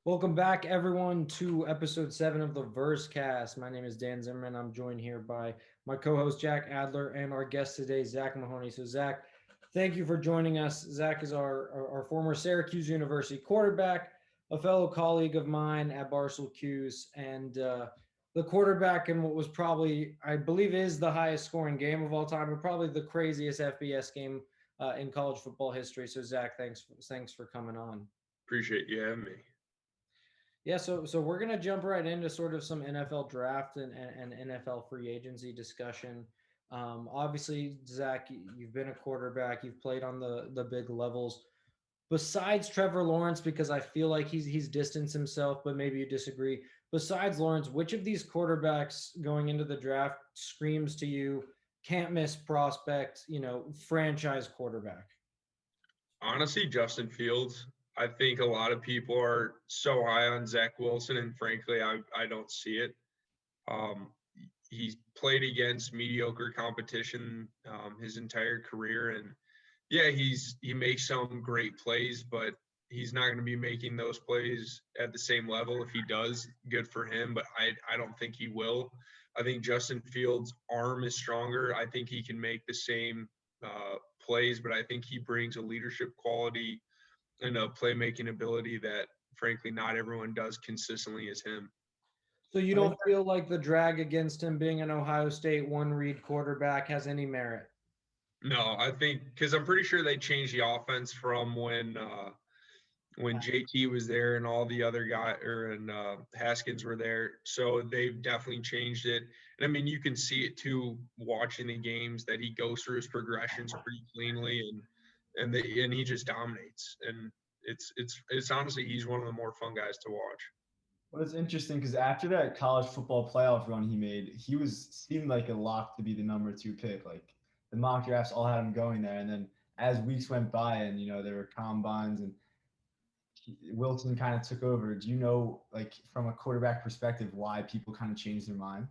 Welcome back, everyone, to episode 7 of the VerseCast. My name is Dan Zimmerman. I'm joined here by my co host, Jack Adler, and our guest today, Zack Mahoney. So, Zack, thank you for joining us. Zack is our former Syracuse University quarterback, a fellow colleague of mine at Barcel Q's, and the quarterback in what was probably, I believe, is the highest scoring game of all time, but probably the craziest FBS game in college football history. So, Zack, thanks for coming on. Appreciate you having me. Yeah, so we're gonna jump right into sort of some NFL draft and NFL free agency discussion. Obviously, Zack, you've been a quarterback, you've played on the big levels. Besides Trevor Lawrence, because I feel like he's distanced himself, but maybe you disagree. Besides Lawrence, which of these quarterbacks going into the draft screams to you can't miss prospect, franchise quarterback? Honestly, Justin Fields. I think a lot of people are so high on Zach Wilson, and frankly, I don't see it. Um, he's played against mediocre competition his entire career, and yeah, he makes some great plays, but he's not going to be making those plays at the same level. If he does, good for him, but I don't think he will. I think Justin Fields' arm is stronger. I think he can make the same plays, but I think he brings a leadership quality and a playmaking ability that, frankly, not everyone does consistently as him. So you don't feel like the drag against him being an Ohio State one read quarterback has any merit? No, I think because I'm pretty sure they changed the offense from when JT was there and all the other guy and Haskins were there. So they've definitely changed it. And I mean, you can see it too watching the games that he goes through his progressions pretty cleanly and he just dominates. And it's honestly he's one of the more fun guys to watch. Well, it's interesting because after that college football playoff run he made, he was seemed like a lock to be the number two pick. Like the mock drafts all had him going there, and then as weeks went by, and there were combines, and Wilson kind of took over. Do you know, like from a quarterback perspective, why people kind of changed their mind?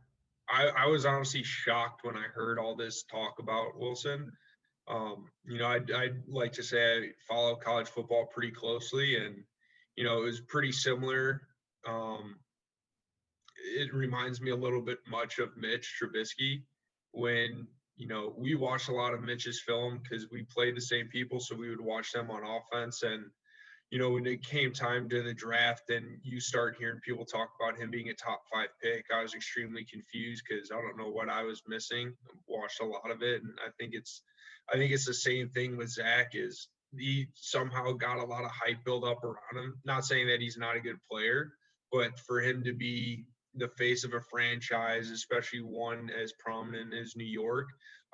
I was honestly shocked when I heard all this talk about Wilson. I'd like to say I follow college football pretty closely, and it was pretty similar. Um, it reminds me a little bit much of Mitch Trubisky when we watched a lot of Mitch's film because we played the same people, so we would watch them on offense. And when it came time to the draft and you start hearing people talk about him being a top 5 pick, I was extremely confused because I don't know what I was missing. I watched a lot of it, and I think it's the same thing with Zach. Is he somehow got a lot of hype built up around him? Not saying that he's not a good player, but for him to be the face of a franchise, especially one as prominent as New York,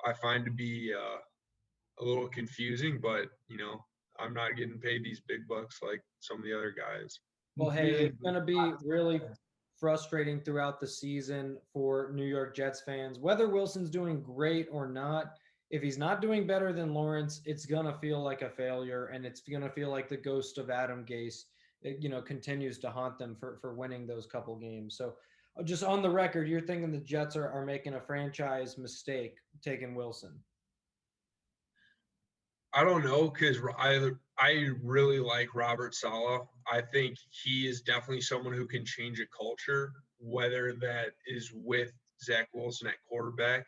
I find to be a little confusing. But I'm not getting paid these big bucks like some of the other guys. Well, hey, it's going to be really frustrating throughout the season for New York Jets fans. Whether Wilson's doing great or not, if he's not doing better than Lawrence, it's going to feel like a failure, and it's going to feel like the ghost of Adam Gase, continues to haunt them for winning those couple games. So, just on the record, you're thinking the Jets are making a franchise mistake taking Wilson. I don't know because I really like Robert Saleh. I think he is definitely someone who can change a culture. Whether that is with Zach Wilson at quarterback,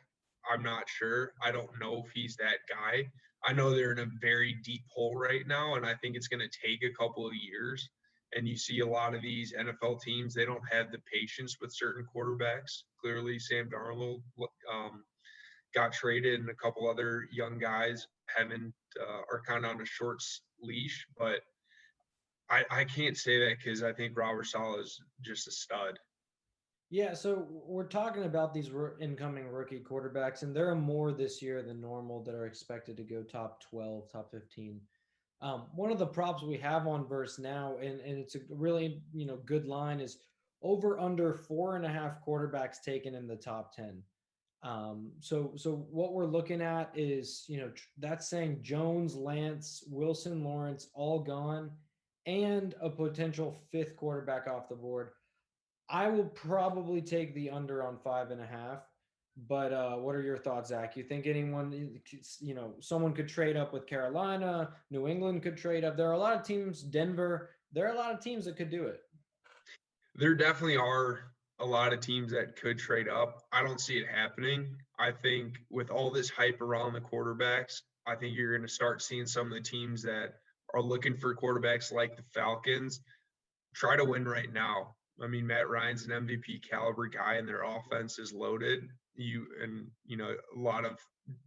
I'm not sure. I don't know if he's that guy. I know they're in a very deep hole right now, and I think it's going to take a couple of years. And you see a lot of these NFL teams; they don't have the patience with certain quarterbacks. Clearly, Sam Darnold got traded, and a couple other young guys haven't are kind of on a short leash. But I can't say that because I think Robert Saleh is just a stud. Yeah, so we're talking about these incoming rookie quarterbacks, and there are more this year than normal that are expected to go top 12, top 15. One of the props we have on Verse now, and it's a really good line, is over under 4.5 quarterbacks taken in the top 10. So what we're looking at is that's saying Jones, Lance, Wilson, Lawrence all gone, and a potential fifth quarterback off the board. I will probably take the under on 5.5. But what are your thoughts, Zach? You think anyone, someone could trade up with Carolina, New England could trade up. There are a lot of teams, Denver. There are a lot of teams that could do it. There definitely are a lot of teams that could trade up. I don't see it happening. I think with all this hype around the quarterbacks, I think you're going to start seeing some of the teams that are looking for quarterbacks like the Falcons try to win right now. I mean, Matt Ryan's an MVP caliber guy, and their offense is loaded. A lot of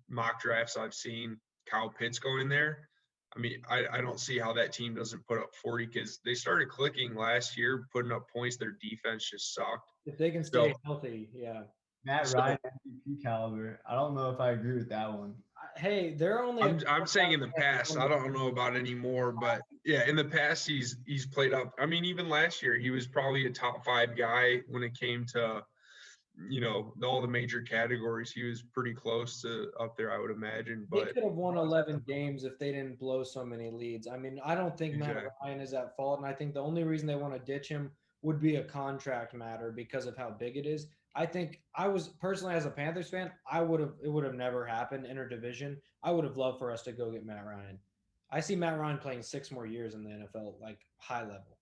mock drafts I've seen, Kyle Pitts going there. I mean, I don't see how that team doesn't put up 40 because they started clicking last year, putting up points. Their defense just sucked. If they can So, stay healthy, yeah. Matt so Ryan MVP caliber. I don't know if I agree with that one. Hey, they're only. I'm saying in the past. I don't know about anymore, but yeah, in the past he's played up. I mean, even last year he was probably a top 5 guy when it came to all the major categories. He was pretty close to up there, I would imagine. They But could have won 11 games if they didn't blow so many leads. I mean, I don't think Matt exactly. Ryan is at fault, and I think the only reason they want to ditch him would be a contract matter because of how big it is. I think I was personally as a Panthers fan, it would have never happened interdivision. I would have loved for us to go get Matt Ryan. I see Matt Ryan playing 6 more years in the NFL, like high level.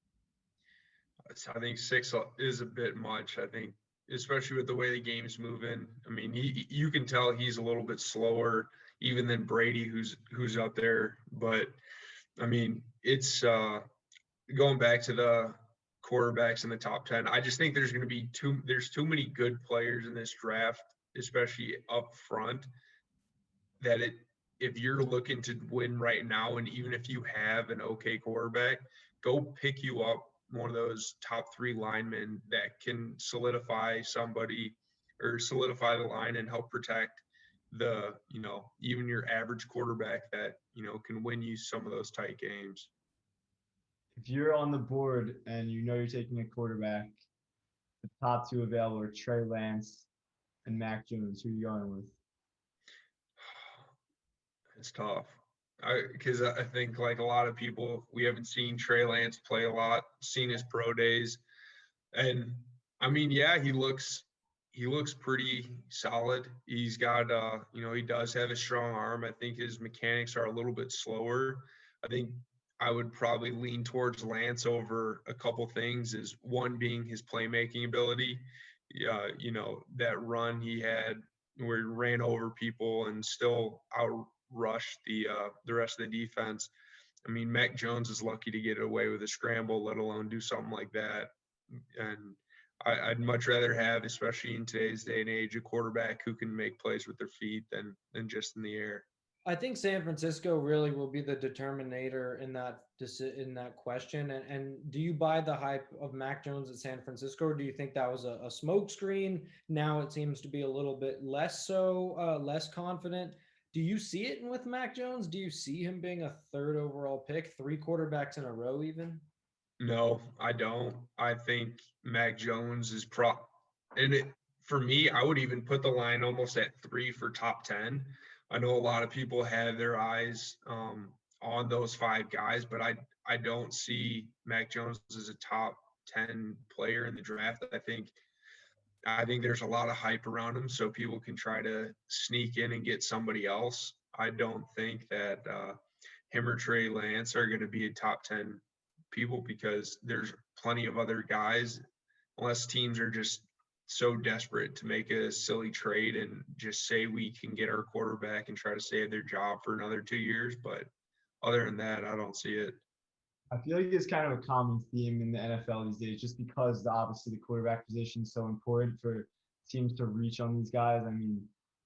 I think 6 is a bit much. I think, especially with the way the game's moving. I mean, you can tell he's a little bit slower, even than Brady, who's up there. But I mean, it's going back to the quarterbacks in the top 10. I just think there's going to be there's too many good players in this draft, especially up front, that if you're looking to win right now, and even if you have an okay quarterback, go pick you up one of those top 3 linemen that can solidify somebody or solidify the line and help protect even your average quarterback that can win you some of those tight games. If you're on the board and you're taking a quarterback, the top 2 available are Trey Lance and Mac Jones. Who are you going with? It's tough. Because I think, like a lot of people, we haven't seen Trey Lance play a lot, seen his pro days, and I mean, yeah, he looks pretty solid. He's got he does have a strong arm. I think his mechanics are a little bit slower. I think I would probably lean towards Lance over a couple things. Is one being his playmaking ability. That run he had where he ran over people and still outrush the rest of the defense. I mean, Mac Jones is lucky to get away with a scramble, let alone do something like that. And I'd much rather have, especially in today's day and age, a quarterback who can make plays with their feet than just in the air. I think San Francisco really will be the determinator in that question. And do you buy the hype of Mac Jones at San Francisco, or do you think that was a smoke screen? Now it seems to be a little bit less so, less confident. Do you see it with Mac Jones? Do you see him being a 3rd overall pick, 3 quarterbacks in a row even? No, I don't. I think Mac Jones is for me, I would even put the line almost at 3 for top 10. I know a lot of people have their eyes on those 5 guys, but I don't see Mac Jones as a top 10 player in the draft. I think there's a lot of hype around him, so people can try to sneak in and get somebody else. I don't think that him or Trey Lance are going to be a top 10 people because there's plenty of other guys, unless teams are just so desperate to make a silly trade and just say we can get our quarterback and try to save their job for another 2 years. But other than that, I don't see it. I feel like it's kind of a common theme in the NFL these days, just because obviously the quarterback position is so important for teams to reach on these guys. I mean,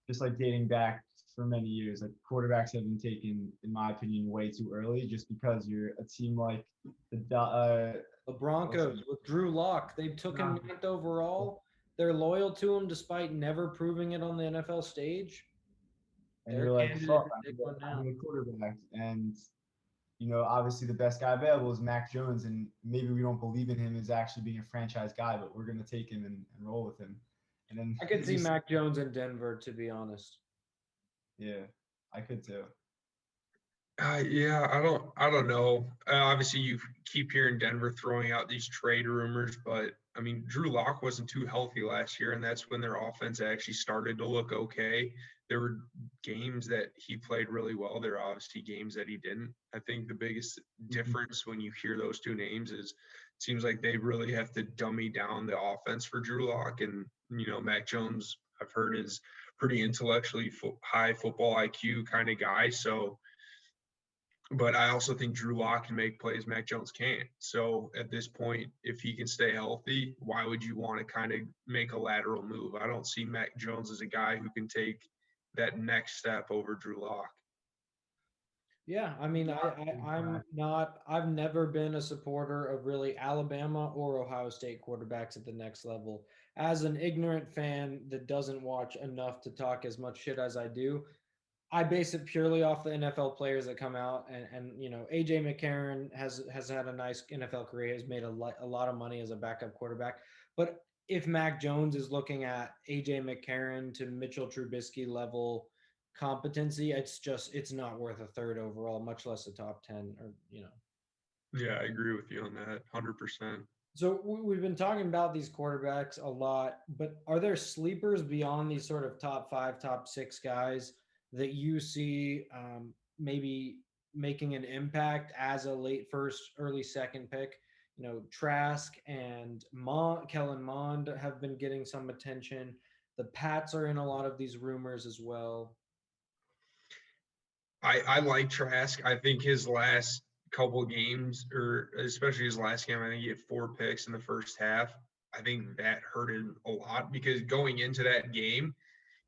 just like dating back for many years, like quarterbacks have been taken, in my opinion, way too early, just because you're a team like The Broncos with Drew Lock, they took him 9th overall. They're loyal to him despite never proving it on the NFL stage. and you're like, fuck, I'm a quarterback. And obviously the best guy available is Mac Jones, and maybe we don't believe in him as actually being a franchise guy, but we're going to take him and roll with him. And then I could see Mac Jones in Denver, to be honest. Yeah, I could too. Yeah, I don't know. Obviously, you keep hearing Denver throwing out these trade rumors, but I mean, Drew Lock wasn't too healthy last year, and that's when their offense actually started to look okay. There were games that he played really well. There are obviously games that he didn't. I think the biggest difference when you hear those 2 names is seems like they really have to dummy down the offense for Drew Lock. And, Mac Jones, I've heard, is pretty intellectually high football IQ kind of guy. So, but I also think Drew Lock can make plays Mac Jones can't. So at this point, if he can stay healthy, why would you want to kind of make a lateral move? I don't see Mac Jones as a guy who can take that next step over Drew Lock. Yeah, I mean, I've never been a supporter of really Alabama or Ohio State quarterbacks at the next level. As an ignorant fan that doesn't watch enough to talk as much shit as I do, I base it purely off the NFL players that come out, and AJ McCarron has had a nice NFL career, has made a lot of money as a backup quarterback. But if Mac Jones is looking at AJ McCarron to Mitchell Trubisky level competency, it's not worth a third overall, much less a top 10 or. Yeah, I agree with you on that 100%. So we've been talking about these quarterbacks a lot, but are there sleepers beyond these sort of top 5, top 6 guys that you see maybe making an impact as a late first, early second pick? Trask and Kellen Mond have been getting some attention. The Pats are in a lot of these rumors as well. I like Trask. I think his last couple games, or especially his last game, I think he had 4 picks in the first half. I think that hurted a lot because going into that game,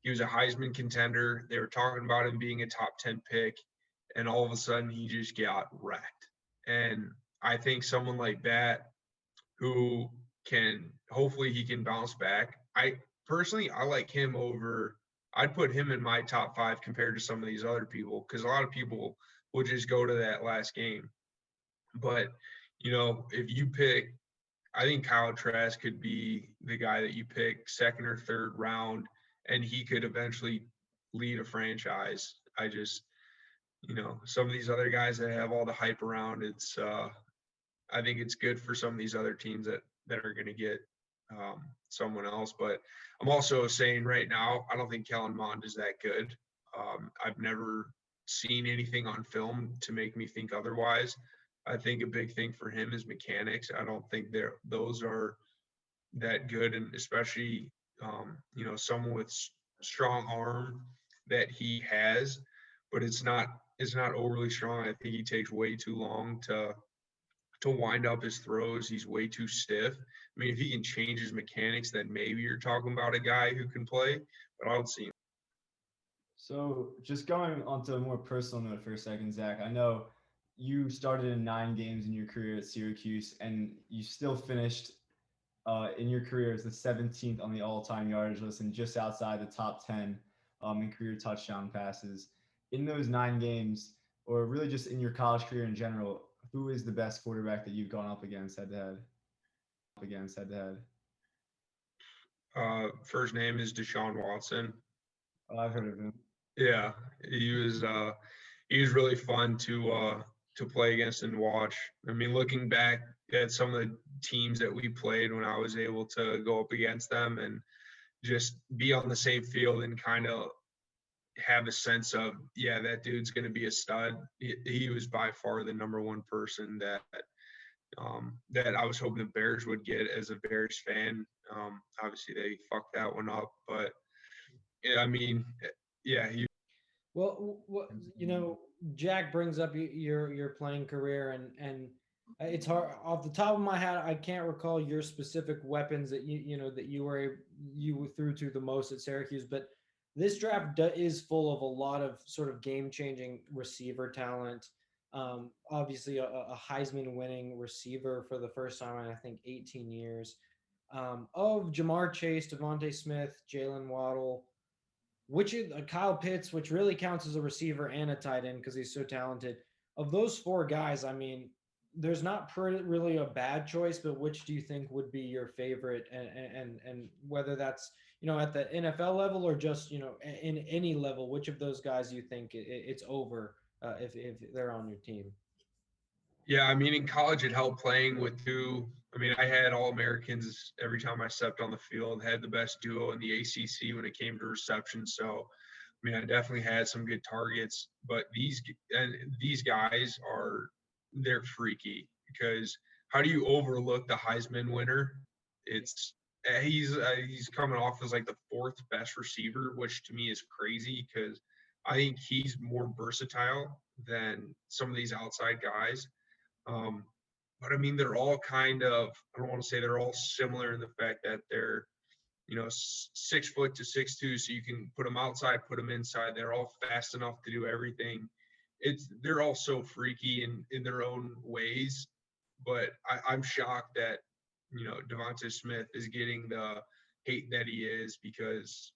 he was a Heisman contender. They were talking about him being a top 10 pick, and all of a sudden he just got wrecked. And I think someone like that who hopefully he can bounce back. I like him over. I'd put him in my top 5 compared to some of these other people because a lot of people will just go to that last game. But, if you pick, I think Kyle Trask could be the guy that you pick second or third round, and he could eventually lead a franchise. Some of these other guys that have all the hype around, I think it's good for some of these other teams that are going to get someone else. But I'm also saying right now, I don't think Kellen Mond is that good. I've never seen anything on film to make me think otherwise. I think a big thing for him is mechanics. I don't think those are that good, and especially someone with strong arm that he has, but it's not overly strong. I think he takes way too long to wind up his throws. He's way too stiff. I mean, if he can change his mechanics, then maybe you're talking about a guy who can play, but I don't see him. So just going on to a more personal note for a second, Zach, I know you started in 9 games in your career at Syracuse, and you still finished in your career as the 17th on the all-time yardage list and just outside the top 10 in career touchdown passes. In those 9 games, or really just in your college career in general, who is the best quarterback that you've gone up against head-to-head? First name is Deshaun Watson. Oh, I've heard of him. Yeah, he was really fun to play against and watch. I mean, looking back at some of the teams that we played when I was able to go up against them and just be on the same field and kind of have a sense of, yeah, that dude's going to be a stud. He was by far the number one person that I was hoping the Bears would get as a Bears fan. Obviously, they fucked that one up, but yeah, I mean, yeah. Well, Jack brings up your playing career, and it's hard off the top of my head. I can't recall your specific weapons that you threw to the most at Syracuse, but this draft is full of a lot of sort of game-changing receiver talent. Obviously, a Heisman-winning receiver for the first time in I think 18 years. Of Jamar Chase, Devontae Smith, Jalen Waddle, Kyle Pitts, which really counts as a receiver and a tight end because he's so talented. Of those 4 guys, I mean, there's not really a bad choice, but which do you think would be your favorite, and whether that's at the NFL level or just in any level, which of those guys you think it's over if they're on your team? Yeah, I mean, in college, it helped playing with 2. I mean, I had All-Americans every time I stepped on the field, had the best duo in the ACC when it came to reception. So, I mean, I definitely had some good targets, but these guys they're freaky because how do you overlook the Heisman winner? It's he's coming off as like the fourth best receiver, which to me is crazy because I think he's more versatile than some of these outside guys. Um, but I mean, they're all kind of, I don't want to say they're all similar in the fact that they're, 6 foot to 6'2", so you can put them outside, put them inside. They're all fast enough to do everything. They're all so freaky in their own ways. But I'm shocked that, Devonta Smith is getting the hate that he is because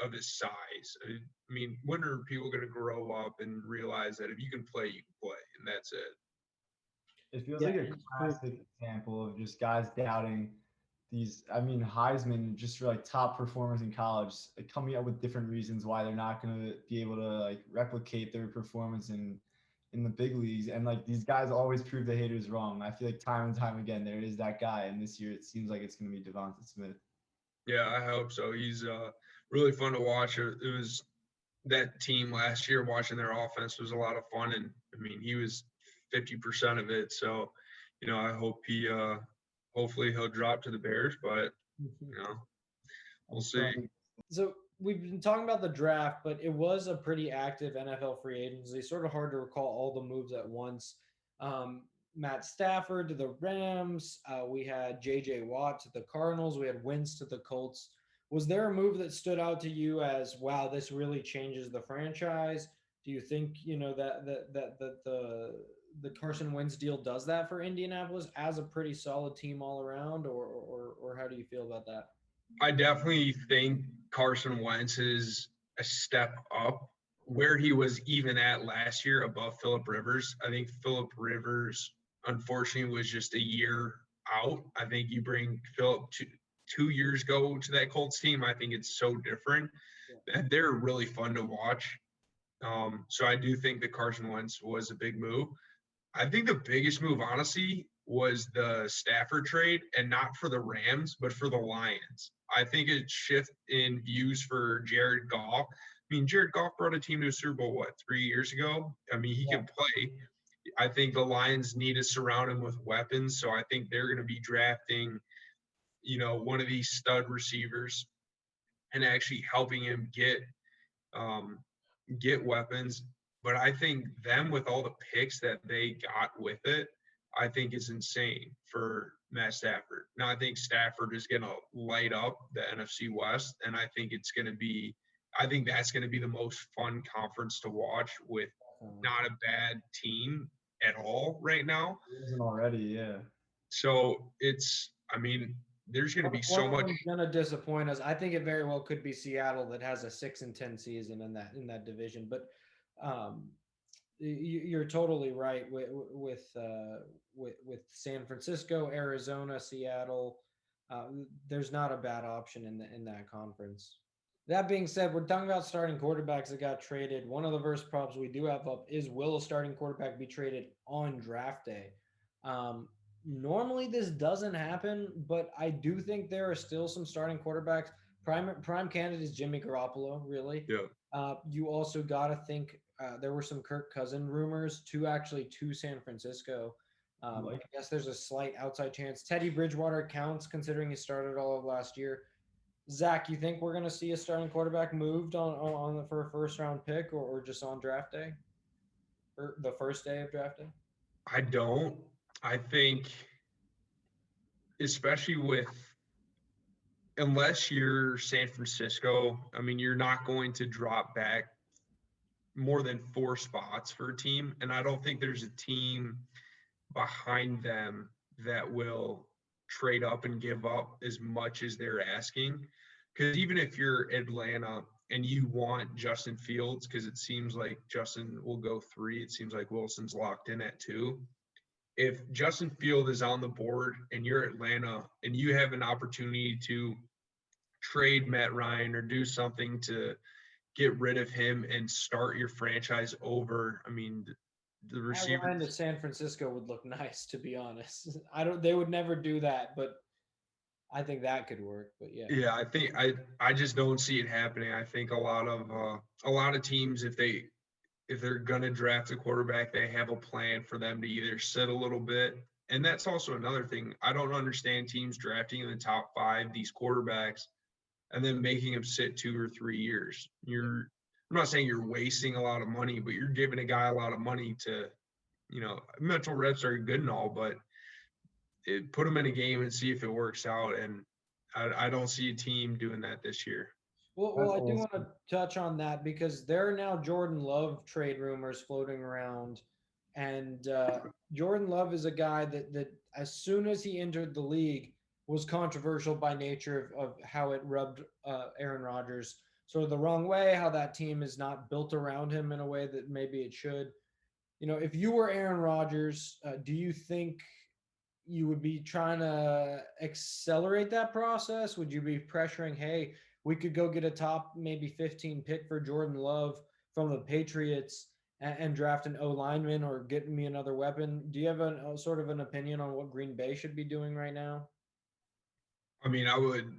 of his size. I mean, when are people going to grow up and realize that if you can play, you can play, and that's it? It feels Yeah, like a classic example of just guys doubting these. I mean, Heisman, just for like top performers in college, like coming up with different reasons why they're not going to be able to like replicate their performance in the big leagues. And like these guys always prove the haters wrong. I feel like time and time again, there is that guy. And this year, it seems like it's going to be Devonta Smith. Yeah, I hope so. He's really fun to watch. It was that team last year. Watching their offense was a lot of fun, and I mean, he was 50% of it. So, I hope hopefully he'll drop to the Bears, but we'll see. So we've been talking about the draft, but it was a pretty active NFL free agency. Sort of hard to recall all the moves at once. Matt Stafford to the Rams. We had J.J. Watt to the Cardinals. We had Wentz to the Colts. Was there a move that stood out to you as, wow, this really changes the franchise? Do you think that the Carson Wentz deal does that for Indianapolis as a pretty solid team all around, or how do you feel about that? I definitely think Carson Wentz is a step up where he was even at last year above Phillip Rivers. I think Phillip Rivers, unfortunately, was just a year out. I think you bring Phillip 2 years ago to that Colts team. I think it's so different. And they're really fun to watch. So I do think that Carson Wentz was a big move. I think the biggest move, honestly, was the Stafford trade, and not for the Rams, but for the Lions. I think a shift in views for Jared Goff. I mean, Jared Goff brought a team to a Super Bowl, 3 years ago? I mean, he can play. I think the Lions need to surround him with weapons. So I think they're going to be drafting, one of these stud receivers and actually helping him get weapons. But I think them with all the picks that they got with it, I think is insane for Matt Stafford. Now, I think Stafford is going to light up the NFC West, and I think that's going to be the most fun conference to watch with not a bad team at all right now. It isn't already, yeah. So there's going to be so much. Going to disappoint us. I think it very well could be Seattle that has a 6-10 season in that division, but you're totally right with San Francisco, Arizona, Seattle. There's not a bad option in that conference. That being said, we're talking about starting quarterbacks that got traded. One of the verse props we do have up is, will a starting quarterback be traded on draft day? Normally this doesn't happen, but I do think there are still some starting quarterbacks. Prime candidate is Jimmy Garoppolo, really. Yeah. You also got to think there were some Kirk Cousin rumors to San Francisco. I guess there's a slight outside chance. Teddy Bridgewater counts considering he started all of last year. Zack, you think we're going to see a starting quarterback moved for a first round pick or just on draft day, or the first day of draft day? I don't. I think, especially unless you're San Francisco, I mean, you're not going to drop back more than 4 spots for a team. And I don't think there's a team behind them that will trade up and give up as much as they're asking. Because even if you're Atlanta and you want Justin Fields, because it seems like Justin will go 3, it seems like Wilson's locked in at 2. If Justin Field is on the board and you're Atlanta and you have an opportunity to trade Matt Ryan or do something to get rid of him and start your franchise over, I mean, the receiver. Matt Ryan to San Francisco would look nice, to be honest. They would never do that, but I think that could work. But yeah. Yeah, I think I just don't see it happening. I think a lot of teams, if they're going to draft a quarterback, they have a plan for them to either sit a little bit and that's also another thing. I don't understand teams drafting in the top 5 these quarterbacks and then making them sit 2 or 3 years. I'm not saying you're wasting a lot of money, but you're giving a guy a lot of money to, mental reps are good and all, but put them in a game and see if it works out. And I don't see a team doing that this year. Well, I do want to touch on that because there are now Jordan Love trade rumors floating around, and Jordan Love is a guy that as soon as he entered the league was controversial by nature of how it rubbed Aaron Rodgers sort of the wrong way, how that team is not built around him in a way that maybe it should. If you were Aaron Rodgers, do you think you would be trying to accelerate that process? Would you be pressuring, hey, we could go get a top maybe 15 pick for Jordan Love from the Patriots and draft an O lineman or get me another weapon? Do you have a sort of an opinion on what Green Bay should be doing right now? I mean, I would,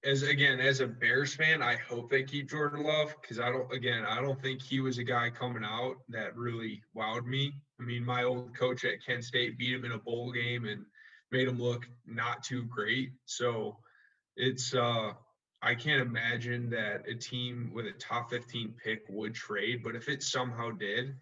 as a Bears fan, I hope they keep Jordan Love because I don't think he was a guy coming out that really wowed me. I mean, my old coach at Kent State beat him in a bowl game and made him look not too great. So it's I can't imagine that a team with a top 15 pick would trade, but if it somehow did,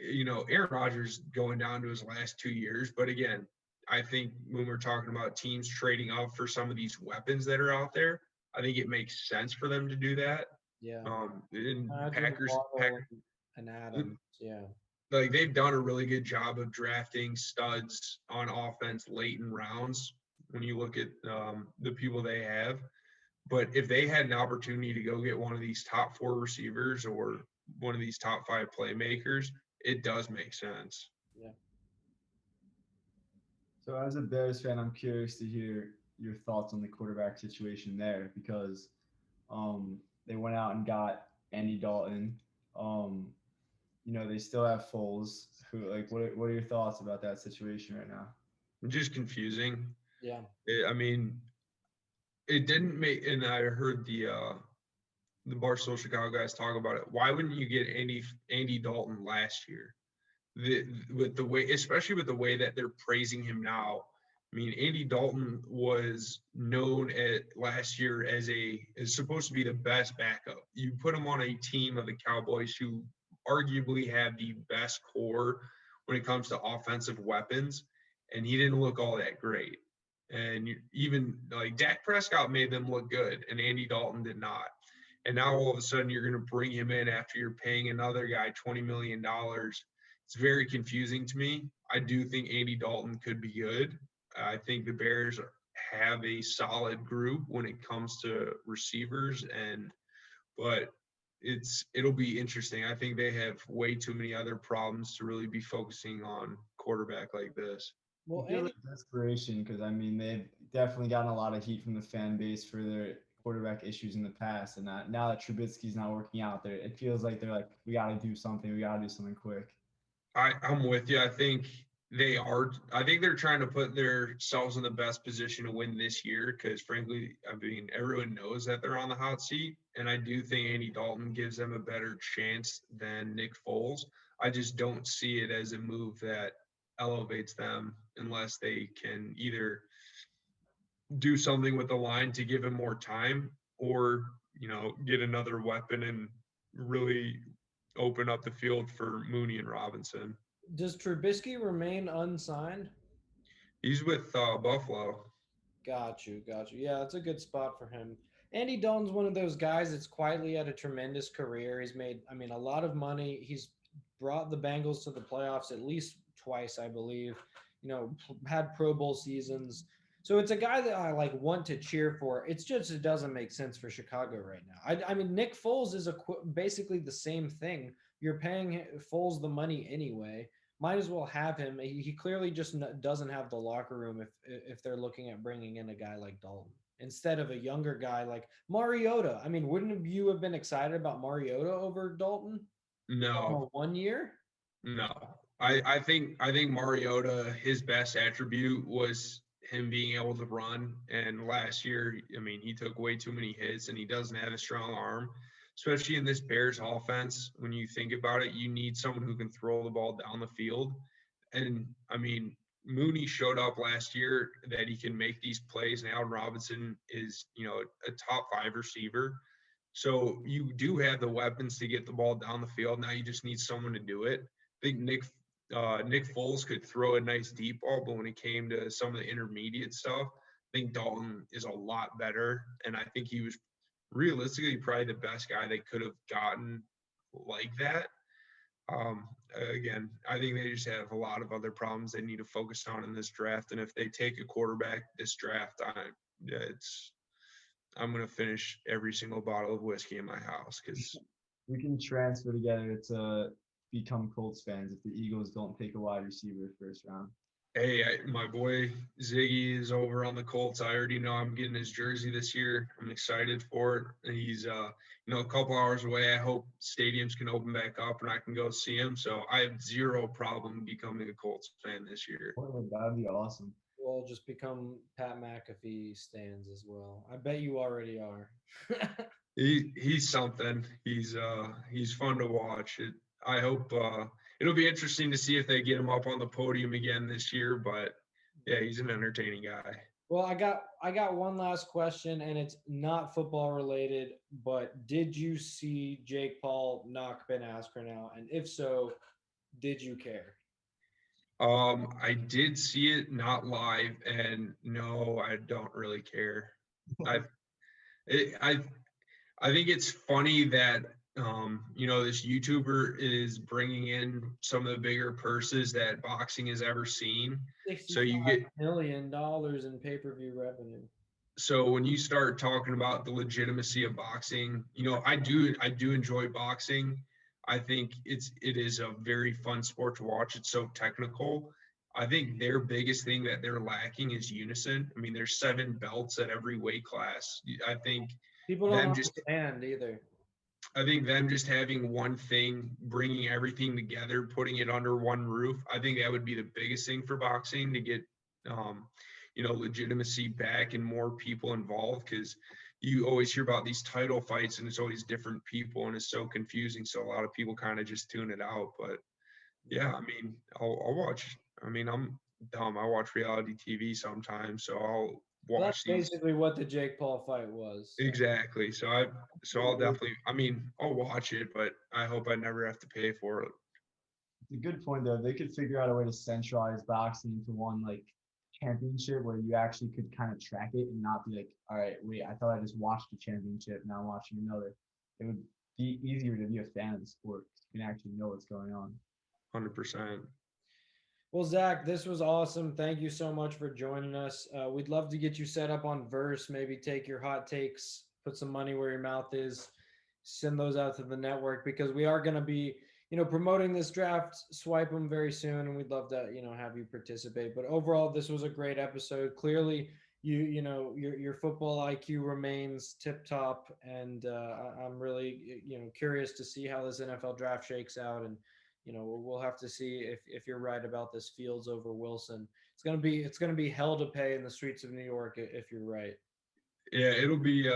Aaron Rodgers going down to his last 2 years, but again, I think when we're talking about teams trading up for some of these weapons that are out there, I think it makes sense for them to do that. Yeah. And Packers and Adams, yeah. Like they've done a really good job of drafting studs on offense late in rounds when you look at the people they have. But if they had an opportunity to go get one of these top 4 receivers or one of these top 5 playmakers, it does make sense. Yeah. So as a Bears fan, I'm curious to hear your thoughts on the quarterback situation there because they went out and got Andy Dalton. They still have Foles. What are your thoughts about that situation right now? Just confusing. Yeah. I mean, it didn't make, and I heard the Barstool Chicago guys talk about it. Why wouldn't you get Andy Dalton last year? With the way, especially with the way that they're praising him now. I mean, Andy Dalton was known last year as supposed to be the best backup. You put him on a team of the Cowboys who arguably have the best core when it comes to offensive weapons, and he didn't look all that great. And even like Dak Prescott made them look good, and Andy Dalton did not. And now all of a sudden you're going to bring him in after you're paying another guy $20 million. It's very confusing to me. I do think Andy Dalton could be good. I think the Bears have a solid group when it comes to receivers, but it'll be interesting. I think they have way too many other problems to really be focusing on quarterback like this. Well, desperation because I mean they've definitely gotten a lot of heat from the fan base for their quarterback issues in the past, and now that Trubisky's not working out there, it feels like they're like, we got to do something. We got to do something quick. I'm with you. I think they are. I think they're trying to put themselves in the best position to win this year because, frankly, I mean, everyone knows that they're on the hot seat. And I do think Andy Dalton gives them a better chance than Nick Foles. I just don't see it as a move that elevates them unless they can either do something with the line to give him more time or, get another weapon and really open up the field for Mooney and Robinson. Does Trubisky remain unsigned? He's with Buffalo. Got you. Yeah, that's a good spot for him. Andy Dalton's one of those guys that's quietly had a tremendous career. He's made, a lot of money. He's brought the Bengals to the playoffs at least twice, I believe. Had Pro Bowl seasons. So it's a guy that I want to cheer for. It doesn't make sense for Chicago right now. I mean, Nick Foles is basically the same thing. You're paying Foles the money anyway. Might as well have him. He clearly just doesn't have the locker room if they're looking at bringing in a guy like Dalton instead of a younger guy like Mariota. I mean, wouldn't you have been excited about Mariota over Dalton? No. 1 year? No. I think Mariota, his best attribute was him being able to run. And last year, I mean, he took way too many hits and he doesn't have a strong arm, especially in this Bears offense. When you think about it, you need someone who can throw the ball down the field. And I mean, Mooney showed up last year that he can make these plays now. Robinson is, a top 5 receiver. So you do have the weapons to get the ball down the field. Now you just need someone to do it. I think Nick Foles could throw a nice deep ball, but when it came to some of the intermediate stuff, I think Dalton is a lot better. And I think he was realistically probably the best guy they could have gotten like that. Um, Again, I think they just have a lot of other problems they need to focus on in this draft. And if they take a quarterback this draft, I'm going to finish every single bottle of whiskey in my house because We can transfer together to become Colts fans if the Eagles don't take a wide receiver first round. hey, my boy Ziggy is over on the Colts. I already know I'm getting his jersey this year. I'm excited for it. And he's, a couple hours away. I hope stadiums can open back up and I can go see him. So I have zero problem becoming a Colts fan this year. Oh, that'd be awesome. We'll just become Pat McAfee stands as well. I bet you already are. He's something. He's fun to watch. I hope it'll be interesting to see if they get him up on the podium again this year. But yeah, he's an entertaining guy. Well, I got one last question, and it's not football related. But did you see Jake Paul knock Ben Askren out? And if so, did you care? I did see it, not live, and no, I don't really care. I I I think it's funny that this YouTuber is bringing in some of the bigger purses that boxing has ever seen. So you get $65 million in pay-per-view revenue. so when you start talking about the legitimacy of boxing, I do enjoy boxing. I think it is a very fun sport to watch. It's so technical. I think their biggest thing that they're lacking is unison. I mean, there's 7 belts at every weight class. I think People don't them just understand either. I think them just having one thing, bringing everything together, putting it under one roof, I think that would be the biggest thing for boxing to get, legitimacy back and more people involved. Because you always hear about these title fights and it's always different people and it's so confusing. So a lot of people kind of just tune it out. But yeah, I mean, I'll watch. I mean, I'm dumb. I watch reality TV sometimes, so I'll Well, that's watch these. basically what the Jake Paul fight was. Exactly. So I'll definitely, I mean, I'll watch it, but I hope I never have to pay for it. It's a good point though. They could figure out a way to centralize boxing into one like championship where you actually could kind of track it and not be like, all right, wait, I thought I just watched the championship, now I'm watching another. It would be easier to be a fan of the sport because you can actually know what's going on. 100%. Well, Zach, this was awesome. Thank you so much for joining us. We'd love to get you set up on Verse, maybe take your hot takes, put some money where your mouth is, send those out to the network because we are going to be, promoting this draft, swipe them very soon. And we'd love to, have you participate. But overall, this was a great episode. Clearly, your football IQ remains tip top. And I'm really, curious to see how this NFL draft shakes out. And, we'll have to see if you're right about this Fields over Wilson. It's gonna be hell to pay in the streets of New York if you're right. Yeah, it'll be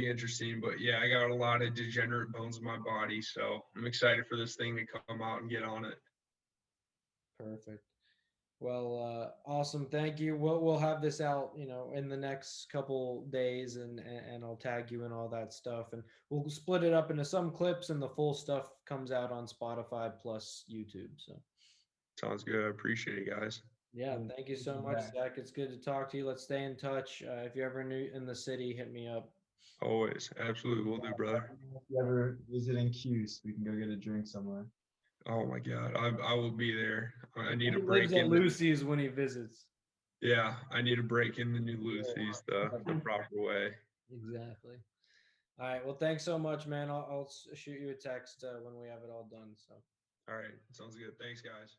interesting, but yeah, I got a lot of degenerate bones in my body, so I'm excited for this thing to come out and get on it. Perfect. Well, awesome. Thank you. We'll have this out, in the next couple days, and I'll tag you and all that stuff, and we'll split it up into some clips, and the full stuff comes out on Spotify plus YouTube. So Sounds good. I appreciate it, guys. yeah, thank you so much, Zach. It's good to talk to you. Let's stay in touch. If you're ever new in the city, hit me up. Always, absolutely, will do, brother. If you ever visiting Q's, we can go get a drink somewhere. Oh my God, I will be there. I need He a break lives at in. Lucy's when he visits. Yeah, I need a break in the new Lucy's the proper way. Exactly. All right. Well, thanks so much, man. I'll shoot you a text when we have it all done. So. All right, sounds good. Thanks, guys.